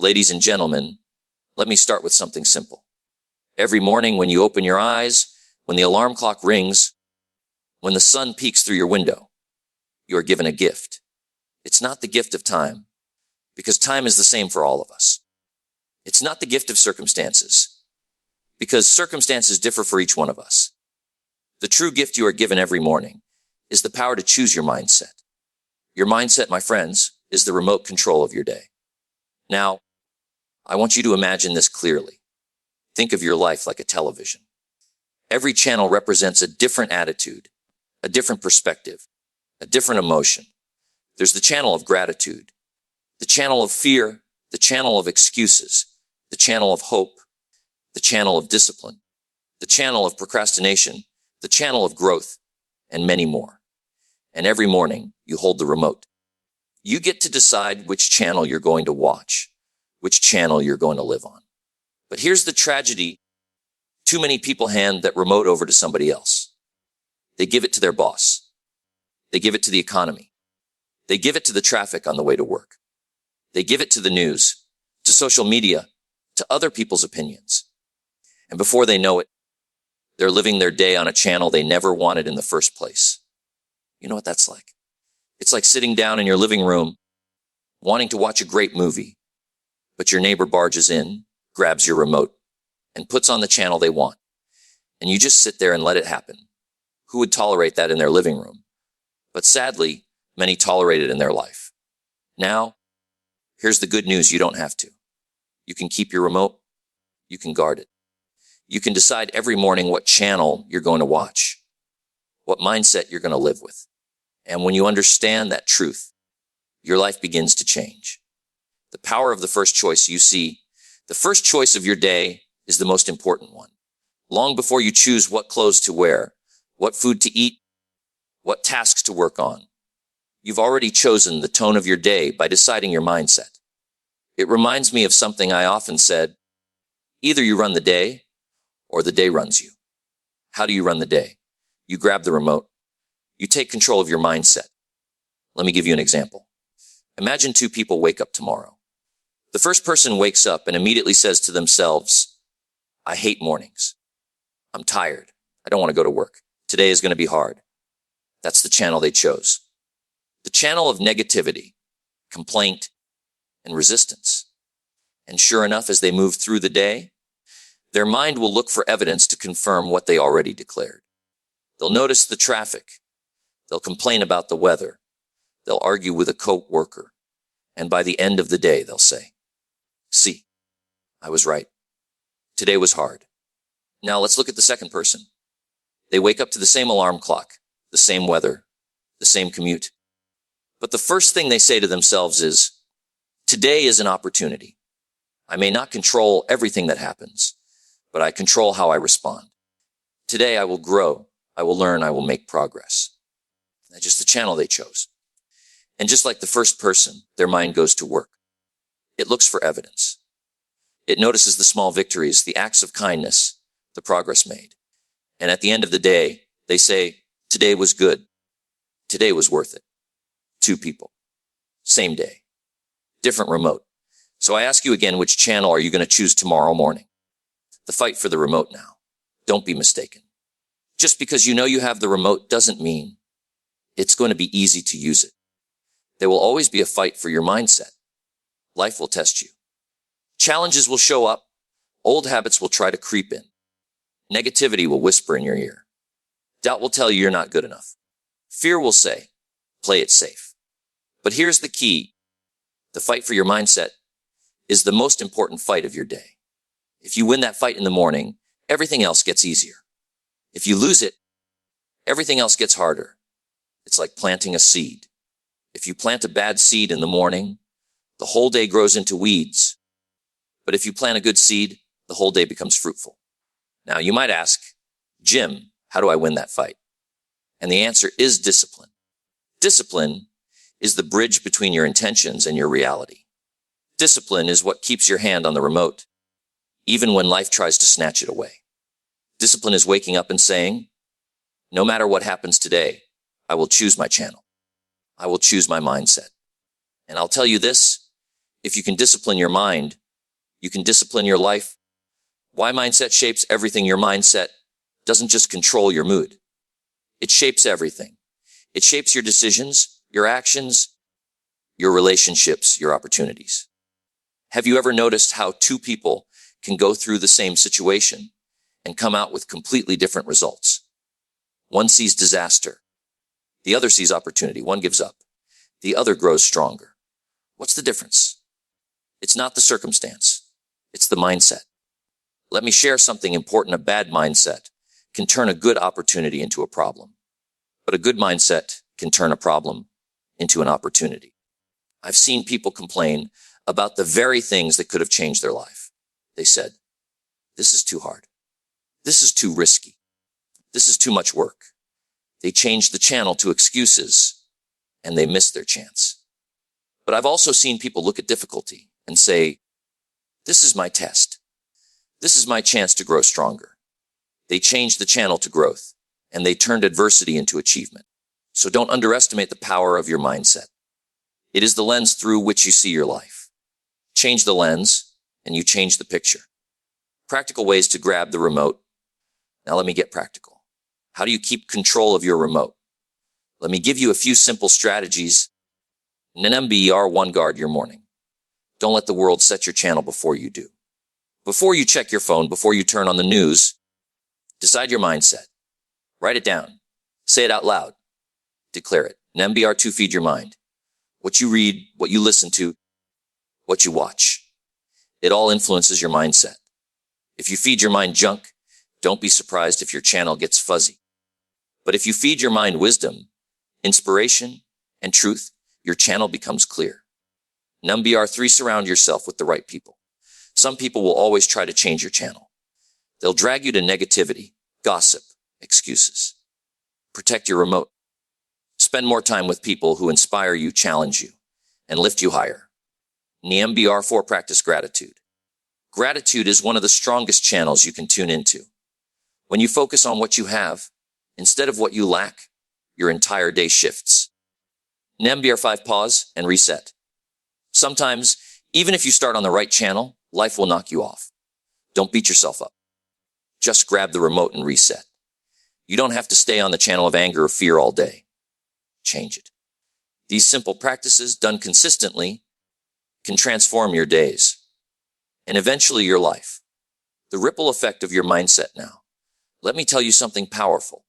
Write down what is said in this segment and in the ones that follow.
Ladies and gentlemen, let me start with something simple. Every morning when you open your eyes, when the alarm clock rings, when the sun peeks through your window, you are given a gift. It's not the gift of time, because time is the same for all of us. It's not the gift of circumstances, because circumstances differ for each one of us. The true gift you are given every morning is the power to choose your mindset. Your mindset, my friends, is the remote control of your day. Now, I want you to imagine this clearly. Think of your life like a television. Every channel represents a different attitude, a different perspective, a different emotion. There's the channel of gratitude, the channel of fear, the channel of excuses, the channel of hope, the channel of discipline, the channel of procrastination, the channel of growth, and many more. And every morning, you hold the remote. You get to decide which channel you're going to watch, which channel you're going to live on. But here's the tragedy. Too many people hand that remote over to somebody else. They give it to their boss. They give it to the economy. They give it to the traffic on the way to work. They give it to the news, to social media, to other people's opinions. And before they know it, they're living their day on a channel they never wanted in the first place. You know what that's like? It's like sitting down in your living room, wanting to watch a great movie, but your neighbor barges in, grabs your remote, and puts on the channel they want. And you just sit there and let it happen. Who would tolerate that in their living room? But sadly, many tolerate it in their life. Now, here's the good news: you don't have to. You can keep your remote. You can guard it. You can decide every morning what channel you're going to watch, what mindset you're going to live with. And when you understand that truth, your life begins to change. The power of the first choice. You see, the first choice of your day is the most important one. Long before you choose what clothes to wear, what food to eat, what tasks to work on, you've already chosen the tone of your day by deciding your mindset. It reminds me of something I often said: either you run the day or the day runs you. How do you run the day? You grab the remote. You take control of your mindset. Let me give you an example. Imagine two people wake up tomorrow. The first person wakes up and immediately says to themselves, "I hate mornings. I'm tired. I don't want to go to work. Today is going to be hard." That's the channel they chose. The channel of negativity, complaint, and resistance. And sure enough, as they move through the day, their mind will look for evidence to confirm what they already declared. They'll notice the traffic. They'll complain about the weather. They'll argue with a co-worker. And by the end of the day, they'll say, "See, I was right. Today was hard." Now let's look at the second person. They wake up to the same alarm clock, the same weather, the same commute. But the first thing they say to themselves is, "Today is an opportunity. I may not control everything that happens, but I control how I respond. Today I will grow. I will learn. I will make progress." That's just the channel they chose. And just like the first person, their mind goes to work. It looks for evidence. It notices the small victories, the acts of kindness, the progress made. And at the end of the day, they say, "Today was good. Today was worth it." Two people, same day, different remote. So I ask you again, which channel are you going to choose tomorrow morning? The fight for the remote now. Don't be mistaken. Just because you know you have the remote doesn't mean it's going to be easy to use it. There will always be a fight for your mindset. Life will test you. Challenges will show up. Old habits will try to creep in. Negativity will whisper in your ear. Doubt will tell you you're not good enough. Fear will say, "Play it safe." But here's the key. The fight for your mindset is the most important fight of your day. If you win that fight in the morning, everything else gets easier. If you lose it, everything else gets harder. It's like planting a seed. If you plant a bad seed in the morning, the whole day grows into weeds. But if you plant a good seed, the whole day becomes fruitful. Now you might ask, "Jim, how do I win that fight?" And the answer is discipline. Discipline is the bridge between your intentions and your reality. Discipline is what keeps your hand on the remote, even when life tries to snatch it away. Discipline is waking up and saying, "No matter what happens today, I will choose my channel. I will choose my mindset." And I'll tell you this, If you can discipline your mind, you can discipline your life. Why mindset shapes everything. Your mindset doesn't just control your mood. It shapes everything. It shapes your decisions, your actions, your relationships, your opportunities. Have you ever noticed how two people can go through the same situation and come out with completely different results? One sees disaster. The other sees opportunity. One gives up. The other grows stronger. What's the difference? It's not the circumstance. It's the mindset. Let me share something important. A bad mindset can turn a good opportunity into a problem, but a good mindset can turn a problem into an opportunity. I've seen people complain about the very things that could have changed their life. They said, "This is too hard. This is too risky. This is too much work." They changed the channel to excuses and they missed their chance. But I've also seen people look at difficulty and say, "This is my test. This is my chance to grow stronger." They changed the channel to growth and they turned adversity into achievement. So don't underestimate the power of your mindset. It is the lens through which you see your life. Change the lens and you change the picture. Practical ways to grab the remote. Now let me get practical. How do you keep control of your remote? Let me give you a few simple strategies. Number 1, guard your morning. Don't let the world set your channel before you do. Before you check your phone, before you turn on the news, decide your mindset. Write it down. Say it out loud. Declare it. Number 2, feed your mind. What you read, what you listen to, what you watch. It all influences your mindset. If you feed your mind junk, don't be surprised if your channel gets fuzzy. But if you feed your mind wisdom, inspiration, and truth, your channel becomes clear. Number 3, surround yourself with the right people. Some people will always try to change your channel. They'll drag you to negativity, gossip, excuses. Protect your remote. Spend more time with people who inspire you, challenge you, and lift you higher. Number 4, practice gratitude. Gratitude is one of the strongest channels you can tune into. When you focus on what you have, instead of what you lack, your entire day shifts. Number 5, pause and reset. Sometimes, even if you start on the right channel, life will knock you off. Don't beat yourself up. Just grab the remote and reset. You don't have to stay on the channel of anger or fear all day. Change it. These simple practices, done consistently, can transform your days and eventually your life. The ripple effect of your mindset now. Let me tell you something powerful.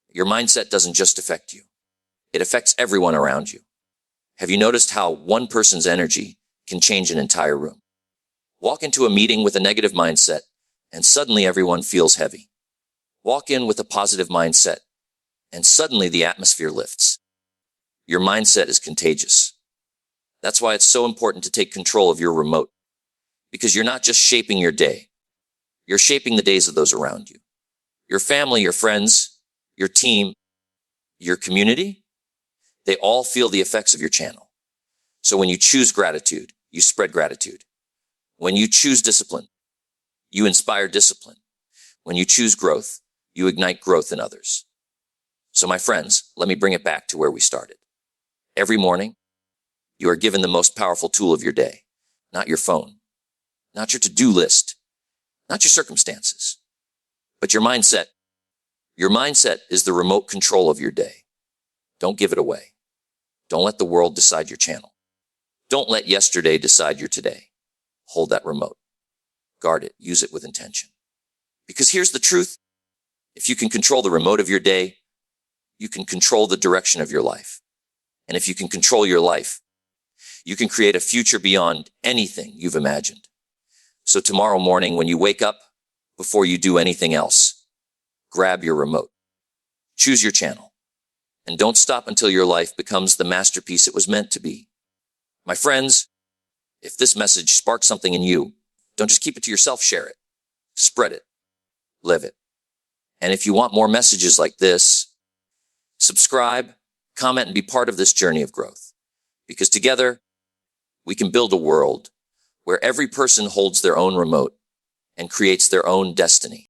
Your mindset doesn't just affect you. It affects everyone around you. Have you noticed how one person's energy can change an entire room? Walk into a meeting with a negative mindset and suddenly everyone feels heavy. Walk in with a positive mindset and suddenly the atmosphere lifts. Your mindset is contagious. That's why it's so important to take control of your remote, because you're not just shaping your day. You're shaping the days of those around you. Your family, your friends, your team, your community, they all feel the effects of your channel. So when you choose gratitude, you spread gratitude. When you choose discipline, you inspire discipline. When you choose growth, you ignite growth in others. So my friends, let me bring it back to where we started. Every morning, you are given the most powerful tool of your day, not your phone, not your to-do list, not your circumstances, but your mindset. Your mindset is the remote control of your day. Don't give it away. Don't let the world decide your channel. Don't let yesterday decide your today. Hold that remote. Guard it. Use it with intention. Because here's the truth. If you can control the remote of your day, you can control the direction of your life. And if you can control your life, you can create a future beyond anything you've imagined. So tomorrow morning, when you wake up, before you do anything else, grab your remote. Choose your channel. And don't stop until your life becomes the masterpiece it was meant to be. My friends, if this message sparks something in you, don't just keep it to yourself, share it. Spread it. Live it. And if you want more messages like this, subscribe, comment, and be part of this journey of growth. Because together, we can build a world where every person holds their own remote and creates their own destiny.